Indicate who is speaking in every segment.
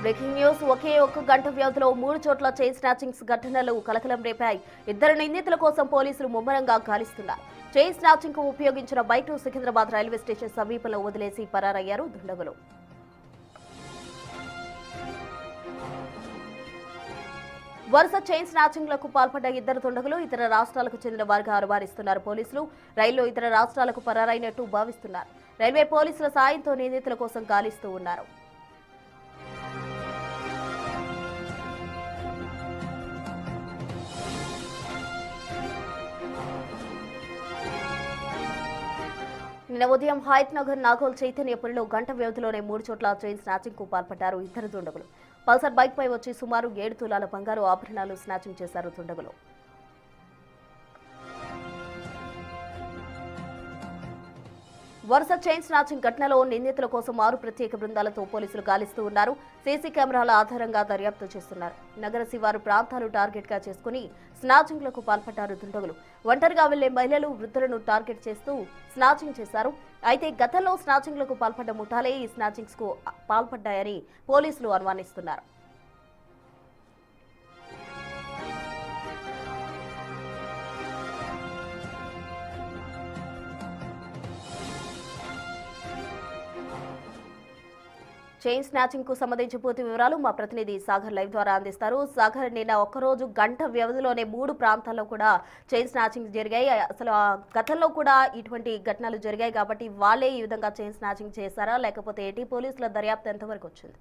Speaker 1: Breaking news ఒకే ఒక్క గంట వ్యవధిలో 3 చోట్ల చైన్ స్నాచింగ్స్ ఘటనలు కలకలం రేపాయి. ఇద్దరు నిందితుల కోసం పోలీసులు ముమ్మరంగా గాలిస్తున్నారు. చైన్ స్నాచింగ్ కు ఉపయోగించిన బైక్ను సికింద్రాబాద్ రైల్వే స్టేషన్ సమీపంలో వదిలేసి పరారయ్యారు దుండగులు. వరుస చైన్ స్నాచింగ్లకు పాల్పడ్డ ఇద్దరు దుండగులు ఇతర రాష్ట్రాలకు చెందిన వారిగా అనుమానిస్తున్నారు పోలీసులు. రైల్లో ఇతర రాష్ట్రాలకు పరారైనట్టు భావిస్తున్నారు. రైల్వే పోలీసుల సాయంతో నిందితుల కోసం గాలిస్తూ ఉన్నారు. నిన్న ఉదయం హయత్ నగర్ నాగోల్ చైతన్యపురిలో గంట వ్యవధిలోనే 3 చోట్ల చైన్ స్నాచింగ్ కు పాల్పడ్డారు ఇద్దరు దుండగులు. పల్సర్ బైక్ పై వచ్చి సుమారు 7 తులాల బంగారు ఆభరణాలు స్నాచింగ్ చేశారు దుండగులు. వరుస చైన్ స్నాచింగ్ ఘటనలో నిందితుల కోసం 6 ప్రత్యేక బృందాలతో పోలీసులు గాలిస్తూ ఉన్నారు. సీసీ కెమెరాల ఆధారంగా దర్యాప్తు చేస్తున్నారు. నగర శివారు ప్రాంతాలు టార్గెట్ గా చేసుకుని స్నాచింగ్లకు పాల్పడ్డారు దుండగులు. ఒంటరిగా వెళ్లే మహిళలు, వృద్ధులను టార్గెట్ చేస్తూ స్నాచింగ్ చేశారు. అయితే గతంలో స్నాచింగ్లకు పాల్పడ్డ ముఠాలే ఈ స్నాచింగ్స్ కు పాల్పడ్డాయని పోలీసులు అనుమానిస్తున్నారు. చైన్ స్నాచింగ్ కు సంబంధించి పూర్తి వివరాలు మా ప్రతినిధి సాగర్ లైవ్ ద్వారా అందిస్తారు. సాగర్, నిన్న ఒక్కరోజు గంట వ్యవధిలోనే 3 ప్రాంతాల్లో కూడా చైన్ స్నాచింగ్ జరిగాయి. అసలు గతంలో కూడా ఇటువంటి ఘటనలు జరిగాయి కాబట్టి వాళ్ళే ఈ విధంగా చైన్ స్నాచింగ్ చేశారా, లేకపోతే ఏంటి? పోలీసుల దర్యాప్తు ఎంతవరకు వచ్చింది?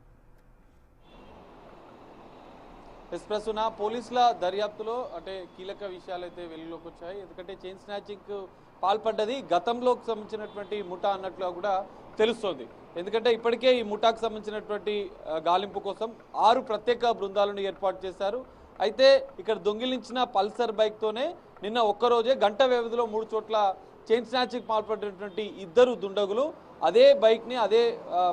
Speaker 2: ప్రస్తుతం పోలీసుల దర్యాప్తులో అంటే కీలక విషయాలు అయితే వెలుగులోకి వచ్చాయి. ఎందుకంటే చైన్ స్నాచింగ్ పాల్పడ్డది గతంలోకి సంబంధించినటువంటి ముఠా అన్నట్లుగా కూడా తెలుస్తోంది. ఎందుకంటే ఇప్పటికే ఈ ముఠాకు సంబంధించినటువంటి గాలింపు కోసం 6 ప్రత్యేక బృందాలను ఏర్పాటు చేశారు. అయితే ఇక్కడ దొంగిలించిన పల్సర్ బైక్తోనే నిన్న ఒక్కరోజే గంట వ్యవధిలో 3 చోట్ల చైన్ స్నాచింగ్ పాల్పడినటువంటి ఇద్దరు దుండగులు అదే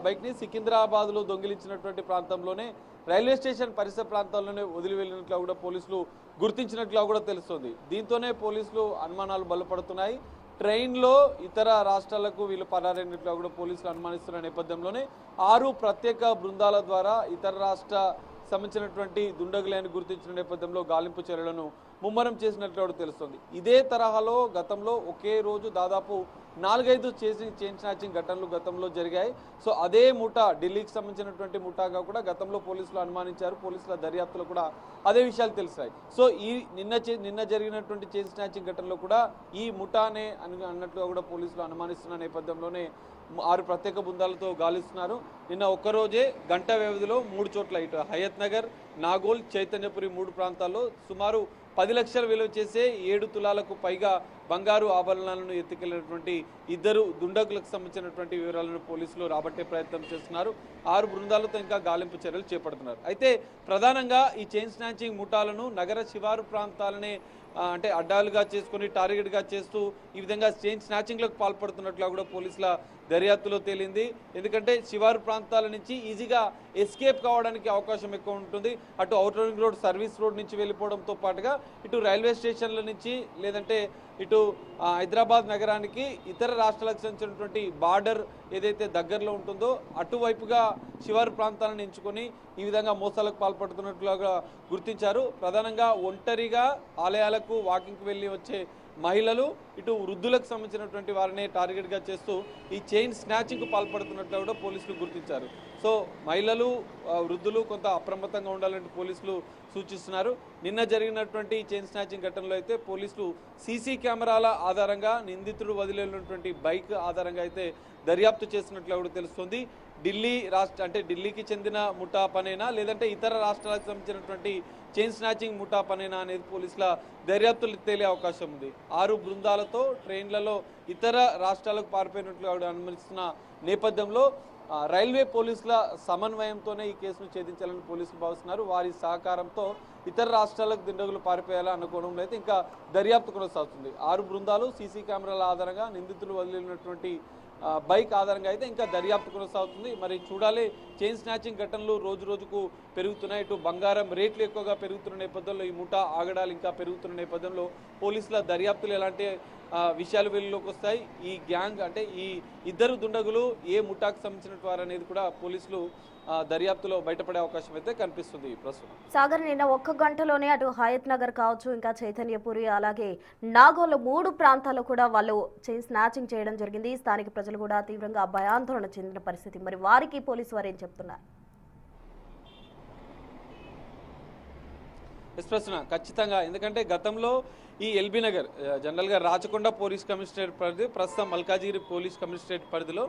Speaker 2: బైక్ని సికింద్రాబాద్లో దొంగిలించినటువంటి ప్రాంతంలోనే రైల్వే స్టేషన్ పరిసర ప్రాంతాల్లోనే వదిలి వెళ్ళినట్లు కూడా పోలీసులు గుర్తించినట్లు కూడా తెలుస్తుంది. దీంతోనే పోలీసులు అనుమానాలు బలపడుతున్నాయి. ట్రైన్లో ఇతర రాష్ట్రాలకు వీళ్ళు పరారైనట్లు కూడా పోలీసులు అనుమానిస్తున్న నేపథ్యంలోనే 6 ప్రత్యేక బృందాల ద్వారా ఇతర రాష్ట్ర సంబంధించినటువంటి దుండగులను గుర్తించిన నేపథ్యంలో గాలింపు చర్యలను ముమ్మరం చేసినట్లు కూడా తెలుస్తుంది. ఇదే తరహాలో గతంలో ఒకే రోజు దాదాపు 4-5 చైన్ స్నాచింగ్ ఘటనలు గతంలో జరిగాయి. సో అదే ముఠా, ఢిల్లీకి సంబంధించినటువంటి ముఠాగా కూడా గతంలో పోలీసులు అనుమానించారు. పోలీసుల దర్యాప్తులో కూడా అదే విషయాలు తెలిసాయి. సో ఈ నిన్న జరిగినటువంటి చైన్ స్నాచింగ్ ఘటనలో కూడా ఈ ముఠానే అన్నట్లుగా కూడా పోలీసులు అనుమానిస్తున్న నేపథ్యంలోనే 6 ప్రత్యేక బృందాలతో గాలిస్తున్నారు. నిన్న ఒక్కరోజే గంట వ్యవధిలో 3 చోట్ల ఇటు హయత్ నగర్, నాగోల్, చైతన్యపురి 3 ప్రాంతాల్లో సుమారు 10 లక్షలు విలువ చేసే 7 తులాలకు పైగా బంగారు ఆభరణాలను ఎత్తుకెళ్లినటువంటి ఇద్దరు దుండగులకు సంబంధించినటువంటి వివరాలను పోలీసులు రాబట్టే ప్రయత్నం చేస్తున్నారు. 6 బృందాలతో ఇంకా గాలింపు చర్యలు చేపడుతున్నారు. అయితే ప్రధానంగా ఈ చైన్ స్నాచింగ్ ముఠాలను నగర శివారు ప్రాంతాలనే అంటే అడ్డాలుగా చేసుకుని టార్గెట్గా చేస్తూ ఈ విధంగా చైన్ స్నాచింగ్లకు పాల్పడుతున్నట్లు కూడా పోలీసుల దర్యాప్తులో తేలింది. ఎందుకంటే శివారు ప్రాంతాల నుంచి ఈజీగా ఎస్కేప్ కావడానికి అవకాశం ఎక్కువ ఉంటుంది. అటు outer ring road, service road నుంచి వెళ్ళిపోవడంతో పాటుగా ఇటు రైల్వే స్టేషన్ల నుంచి లేదంటే ఇటు హైదరాబాద్ నగరానికి ఇతర రాష్ట్రాలకు సంబంధించినటువంటి బార్డర్ ఏదైతే దగ్గరలో ఉంటుందో అటువైపుగా శివారు ప్రాంతాలను ఎంచుకొని ఈ విధంగా మోసాలకు పాల్పడుతున్నట్లుగా గుర్తించారు. ప్రధానంగా ఒంటరిగా ఆలయాలకు వాకింగ్కి వెళ్ళి వచ్చే మహిళలు, ఇటు వృద్ధులకు సంబంధించినటువంటి వారిని టార్గెట్గా చేస్తూ ఈ చైన్ స్నాచింగ్కు పాల్పడుతున్నట్లు కూడా పోలీసులు గుర్తించారు. సో మహిళలు, వృద్ధులు కొంత అప్రమత్తంగా ఉండాలని పోలీసులు సూచిస్తున్నారు. నిన్న జరిగినటువంటి చైన్ స్నాచింగ్ ఘటనలో అయితే పోలీసులు సీసీ కెమెరాల ఆధారంగా నిందితుడు వదిలేనటువంటి బైక్ ఆధారంగా అయితే దర్యాప్తు చేస్తున్నట్లు కూడా తెలుస్తుంది. ఢిల్లీకి చెందిన ముఠా పనేనా లేదంటే ఇతర రాష్ట్రాలకు సంబంధించినటువంటి చైన్ స్నాచింగ్ ముఠా పనేనా అనేది పోలీసుల దర్యాప్తులు తేలే అవకాశం ఉంది. 6 బృందాలతో ట్రైన్లలో ఇతర రాష్ట్రాలకు పారిపోయినట్లు అనుమానిస్తున్న నేపథ్యంలో రైల్వే పోలీసుల సమన్వయంతోనే ఈ కేసును ఛేదించాలని పోలీసులు భావిస్తున్నారు. వారి సహకారంతో ఇతర రాష్ట్రాలకు దుండగులు పారిపోయాలని కోణంలో అయితే ఇంకా దర్యాప్తు కొనసాగుతుంది. 6 బృందాలు సీసీ కెమెరాల ఆధారంగా నిందితులు వదిలినటువంటి బైక్ ఆధారంగా అయితే ఇంకా దర్యాప్తు కొనసాగుతుంది. మరి చూడాలి, చైన్ స్నాచింగ్ ఘటనలు రోజు రోజుకు పెరుగుతున్నాయి. ఇటు బంగారం రేట్లు ఎక్కువగా పెరుగుతున్న నేపథ్యంలో ఈ ముఠా ఆగడాలు ఇంకా పెరుగుతున్న నేపథ్యంలో పోలీసుల దర్యాప్తులు ఎలాంటి విషయాలు వెలుగులోకి వస్తాయి. ఈ గ్యాంగ్ అంటే ఈ ఇద్దరు దుండగులు ఏ ముఠాకు సంబంధించిన వారు అనేది కూడా పోలీసులు దర్యాప్తులో బయటపడే అవకాశం అయితే కనిపిస్తుంది ప్రస్తుతం.
Speaker 1: సాగర్, నిన్న ఒక్క గంటలోనే అటు హయత్ నగర్ కావచ్చు, ఇంకా చైతన్యపురి, అలాగే నాగోల్ 3 ప్రాంతాల్లో కూడా వాళ్ళు చైన్ స్నాచింగ్ చేయడం జరిగింది. స్థానిక ప్రజలు కూడా తీవ్రంగా భయాందోళన చెందిన పరిస్థితి. మరి వారికి పోలీసు వారు ఏం చెప్తున్నారు?
Speaker 2: ప్రశ్న ఖచ్చితంగా, ఎందుకంటే గతంలో ఈ ఎల్బీ నగర్ జనరల్గా రాచకొండ పోలీస్ కమిషనరేట్ పరిధి, ప్రస్తుతం మల్కాజిగిరి పోలీస్ కమిషనరేట్ పరిధిలో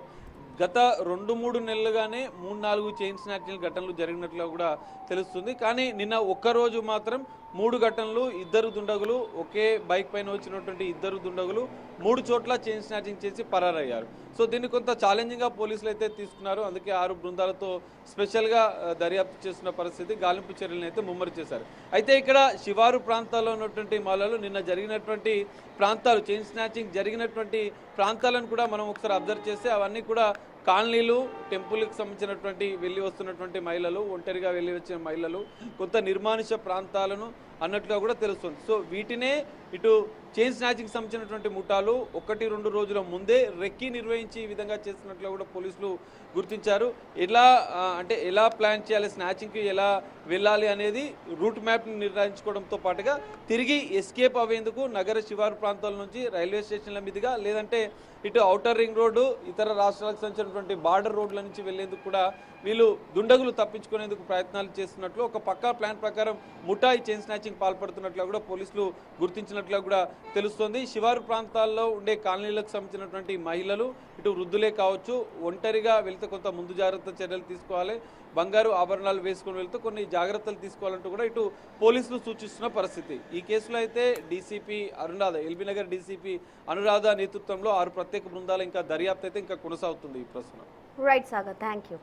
Speaker 2: గత 2-3 నెలలుగానే 3-4 చైన్ స్నాచింగ్ ఘటనలు జరిగినట్లుగా కూడా తెలుస్తుంది. కానీ నిన్న ఒక్కరోజు మాత్రం 3 ఘటనలు, ఇద్దరు దుండగులు, ఒకే బైక్ పైన వచ్చినటువంటి ఇద్దరు దుండగులు 3 చోట్ల చైన్ స్నాచింగ్ చేసి పరారయ్యారు. సో దీన్ని కొంత ఛాలెంజింగ్గా పోలీసులు అయితే తీసుకున్నారు. అందుకే 6 బృందాలతో స్పెషల్గా దర్యాప్తు చేస్తున్న పరిస్థితి, గాలింపు చర్యలను అయితే ముమ్మరు చేశారు. అయితే ఇక్కడ శివారు ప్రాంతాల్లో ఉన్నటువంటి మహిళలు నిన్న జరిగినటువంటి ప్రాంతాలు, చైన్ స్నాచింగ్ జరిగినటువంటి ప్రాంతాలను కూడా మనం ఒకసారి అబ్జర్వ్ చేస్తే అవన్నీ కూడా కాలనీలు, టెంపుల్కి సంబంధించినటువంటి వెళ్ళి వస్తున్నటువంటి మహిళలు, ఒంటరిగా వెళ్ళి వచ్చిన మహిళలు, కొంత నిర్మానుష ప్రాంతాలను అన్నట్లుగా కూడా తెలుస్తుంది. సో వీటినే ఇటు చైన్ స్నాచింగ్కి సంబంధించినటువంటి ముఠాలు 1-2 రోజుల ముందే రెక్కి నిర్వహించి ఈ విధంగా చేస్తున్నట్లు కూడా పోలీసులు గుర్తించారు. ఎలా ప్లాన్ చేయాలి, స్నాచింగ్కి ఎలా వెళ్ళాలి అనేది రూట్ మ్యాప్ని నిర్ణయించుకోవడంతో పాటుగా తిరిగి ఎస్కేప్ అయ్యేందుకు నగర శివారు ప్రాంతాల నుంచి రైల్వే స్టేషన్ల మీదుగా, లేదంటే ఇటు ఔటర్ రింగ్ రోడ్డు, ఇతర రాష్ట్రాలకు సంబంధించినటువంటి బార్డర్ రోడ్ల నుంచి వెళ్లేందుకు కూడా వీళ్ళు దుండగులు తప్పించుకునేందుకు ప్రయత్నాలు చేస్తున్నట్లు, ఒక పక్కా ప్లాన్ ప్రకారం ముఠా ఈ చైన్ స్నాచింగ్ పాల్పడుతున్నట్లు కూడా పోలీసులు గుర్తించినట్లు కూడా తెలుస్తోంది. శివారు ప్రాంతాల్లో ఉండే కాలనీలకు సంబంధించినటువంటి మహిళలు, ఇటు వృద్ధులే కావచ్చు, ఒంటరిగా వెళ్తే కొంత ముందు జాగ్రత్త చర్యలు తీసుకోవాలి, బంగారు ఆభరణాలు వేసుకుని వెళ్తూ కొన్ని జాగ్రత్తలు తీసుకోవాలంటూ కూడా ఇటు పోలీసులు సూచిస్తున్న పరిస్థితి. ఈ కేసులో అయితే DCP Anuradha, LB Nagar DCP Anuradha నేతృత్వంలో 6 ప్రత్యేక బృందాలు ఇంకా దర్యాప్తు అయితే ఇంకా కొనసాగుతుంది ఈ ప్రశ్న.
Speaker 1: Right Sagar, thank you.